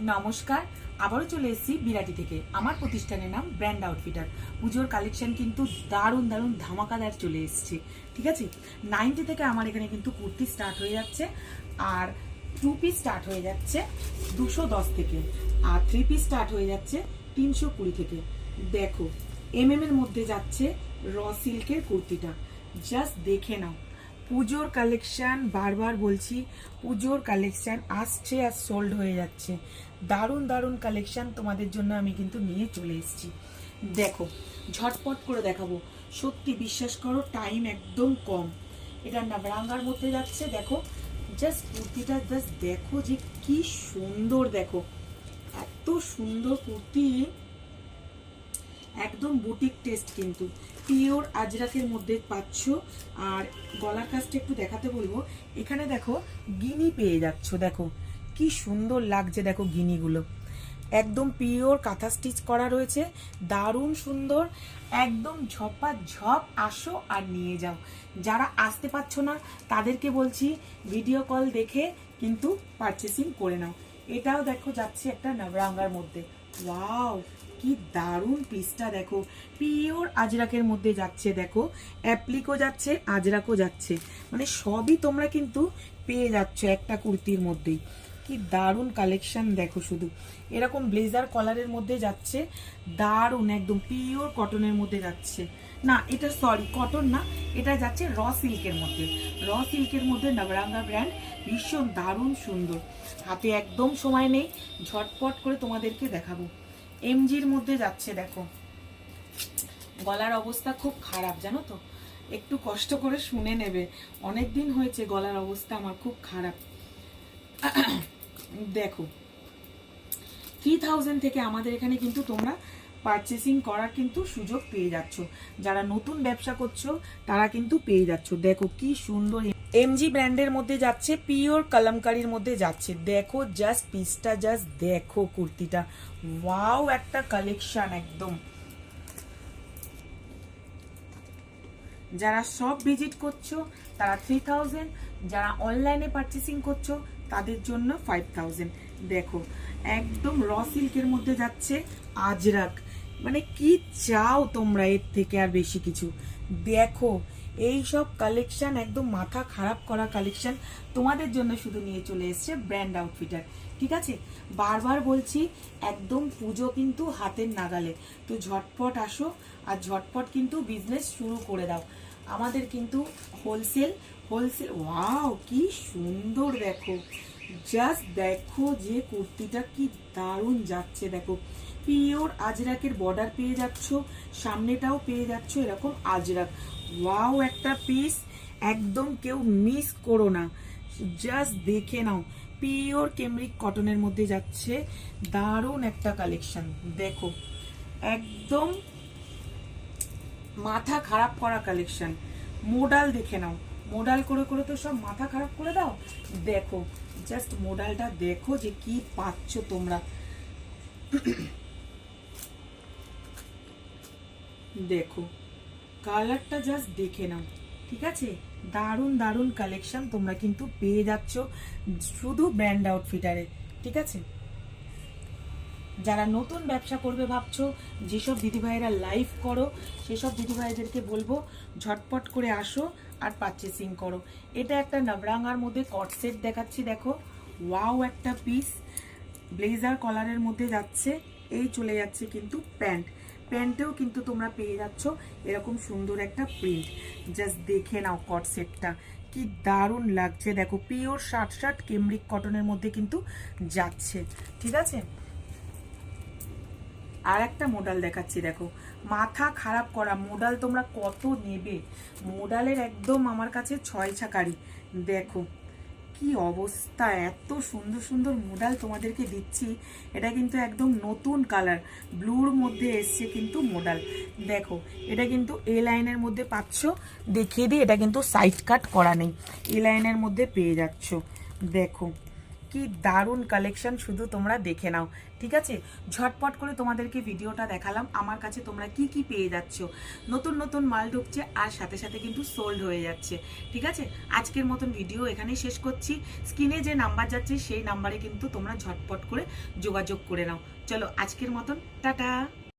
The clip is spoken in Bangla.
নমস্কার, আবারও চলে এসেছি বিরাটি থেকে। আমার প্রতিষ্ঠানের নাম ব্র্যান্ড আউটফিটার। পুজোর কালেকশন কিন্তু দারুণ দারুণ ধামাকাদার চলে এসছে। ঠিক আছে, 90 থেকে আমার এখানে কিন্তু কুর্তি স্টার্ট হয়ে যাচ্ছে, আর 2 পিস স্টার্ট হয়ে যাচ্ছে 210 থেকে, আর 3 পিস স্টার্ট হয়ে যাচ্ছে 320 থেকে। দেখো, এর মধ্যে যাচ্ছে র সিল্কের কুর্তিটা, জাস্ট দেখে নাও। পুজোর কালেকশন, বারবার বলছি, পুজোর কালেকশন আসছে আর সোল্ড হয়ে যাচ্ছে। দারুণ দারুণ কালেকশন তোমাদের জন্য আমি কিন্তু নিয়ে চলে এসেছি। দেখো, ঝটপট করে দেখাবো, সত্যি বিশ্বাস করো, টাইম একদম কম। এটা নাবরাঙ্গার মধ্যে যাচ্ছে। দেখো জাস্ট কুর্তিটা, জাস্ট দেখো যে কি সুন্দর, দেখো এত সুন্দর কুর্তি, একদম বুটিক টেস্ট, কিন্তু পিওর আজরাকের মধ্যে পাচ্ছ। আর গলার কাজটা একটু দেখাতে বলবো, এখানে দেখো গিনি পেয়ে যাচ্ছ, দেখো কি সুন্দর লাগছে, দেখো গিনিগুলো একদম পিওর কাঁথা স্টিচ করা রয়েছে, দারুণ সুন্দর, একদম ঝপা ঝপ। আসো আর নিয়ে যাও। যারা আসতে পারছো না তাদেরকে বলছি ভিডিও কল দেখে কিন্তু পারচেসিং করে নাও। এটাও দেখো যাচ্ছে একটা নবরাঙ্গার মধ্যে। ওয়াও, কি দারুণ পিসটা, দেখো পিওর আজরাকের মধ্যে যাচ্ছে, দেখো অ্যাপ্লিকও যাচ্ছে, আজরাকও যাচ্ছে, মানে সবই তোমরা কিন্তু পেয়ে যাচ্ছ একটা কুর্তির মধ্যেই। কি দারুণ কালেকশন, দেখো শুধু এরকম ব্লেজার কলারের মধ্যে যাচ্ছে, দারুণ একদম পিওর কটনের মধ্যে যাচ্ছে। না, এটা সরি কটন না, এটা যাচ্ছে র সিল্কের মধ্যে। র সিল্কের মধ্যে নবরাঙ্গা ব্র্যান্ড, ভীষণ দারুণ সুন্দর। হাতে একদম সময় নেই, ঝটপট করে তোমাদেরকে দেখাবো। এমজির মধ্যে যাচ্ছে, দেখো গলার অবস্থা খুব খারাপ জানো তো, একটু কষ্ট করে শুনে নেবে, অনেক দিন হয়েছে গলার অবস্থা আমার খুব খারাপ। দেখো 3000 থেকে আমাদের এখানে কিন্তু তোমরা পারচেসিং করার কিন্তু সুযোগ পেয়ে যাচ্ছ। যারা নতুন ব্যবসা করছো তারা কিন্তু পেয়ে যাচ্ছ। দেখো কি সুন্দর, এমজি ব্র্যান্ডের মধ্যে যাচ্ছে, পিওর কলমকারির মধ্যে যাচ্ছে। দেখো জাস্ট পিসটা, জাস্ট দেখো কুর্তিটা, ওয়াও একটা কালেকশন একদম। যারা সব ভিজিট করছো তারা 3000, যারা অনলাইনে পারচেসিং করছো তাদের জন্য 5000। দেখো একদম র সিল্কের মধ্যে যাচ্ছে আজরাক, মানে কি চাও তোমরা এর থেকে আর বেশি কিছু। দেখো এই সব কালেকশন একদম মাথা খারাপ করা কালেকশন তোমাদের জন্য শুধু নিয়ে চলে এসছে ব্র্যান্ড আউটফিটার। ঠিক আছে, বারবার বলছি, একদম পুজো কিন্তু হাতের নাগালে, তো ঝটপট আসো আর ঝটপট কিন্তু বিজনেস শুরু করে দাও। আমাদের কিন্তু হোলসেল হোলসেল। ওয়াও কি সুন্দর, দেখো জাস্ট দেখো যে কুর্তিটা কি দারুণ যাচ্ছে। দেখো পিওর আজরাকের বর্ডার পেয়ে যাচ্ছ, সামনেটাও পেয়ে যাচ্ছ এরকম আজরাক। ওয়াও একটা পিস, একদম কেউ মিস করো না, জাস্ট দেখে নাও। পিওর কেমরিক কটনের মধ্যে যাচ্ছে, দারুণ একটা কালেকশন। দেখো একদম মাথা খারাপ করা কালেকশন। মোডাল দেখে নাও, মোডাল করে করে তো সব মাথা খারাপ করে দাও। দেখো জাস্ট মোডালটা দেখো যে কি পাচ্ছ তোমরা। দেখো কালারটা জাস্ট দেখে নাও। ঠিক আছে, দারুণ দারুণ কালেকশন তোমরা কিন্তু পেয়ে যাচ্ছ শুধু ব্র্যান্ড আউটফিটারে। ঠিক আছে, যারা নতুন ব্যবসা করবে ভাবছো, যেসব দিদিভাইরা লাইভ করো সেসব দিদিভাইদেরকে বলবো ঝটপট করে আসো আর পারচেসিং করো। এটা একটা নবরাঙ্গার মধ্যে কট সেট দেখাচ্ছি, দেখো ওয়াও একটা পিস, ব্লেজার কলারের মধ্যে যাচ্ছে। এই চলে যাচ্ছে কিন্তু প্যান্ট, প্যান্টেও কিন্তু তোমরা পেয়ে যাচ্ছ এরকম সুন্দর একটা প্রিন্ট। জাস্ট দেখে নাও কট সেটটা কি দারুণ লাগছে। দেখো পিওর শার্ট শার্ট কেমরিক কটনের মধ্যে কিন্তু যাচ্ছে। ঠিক আছে, আর একটা মোডাল দেখাচ্ছি, দেখো মাথা খারাপ করা মোডাল, তোমরা কত নেবে মোডালের, একদম আমার কাছে 6 ছাকারি। দেখো কি অবস্থা, এত সুন্দর সুন্দর মোডাল তোমাদেরকে দিচ্ছি। এটা কিন্তু একদম নতুন কালার, ব্লুর মধ্যে এসছে কিন্তু মোডাল। দেখো এটা কিন্তু এ লাইনের মধ্যে পাচ্ছ, দেখিয়ে দিই, এটা কিন্তু সাইড কাট করা নেই, এ লাইনের মধ্যে পেয়ে যাচ্ছ। দেখো কি দারুণ কালেকশন, শুধু তোমরা দেখে নাও। ঠিক আছে, ঝটপট করে তোমাদেরকে ভিডিওটা দেখালাম। আমার কাছে তোমরা কি কি পেয়ে যাচ্ছ, নতুন নতুন মাল ঢুকছে আর সাথে সাথে কিন্তু সোল্ড হয়ে যাচ্ছে। ঠিক আছে, আজকের মতন ভিডিও এখানেই শেষ করছি। স্ক্রিনে যে নাম্বার যাচ্ছে সেই নাম্বারে কিন্তু তোমরা ঝটপট করে যোগাযোগ করে নাও। চলো আজকের মতন টাটা।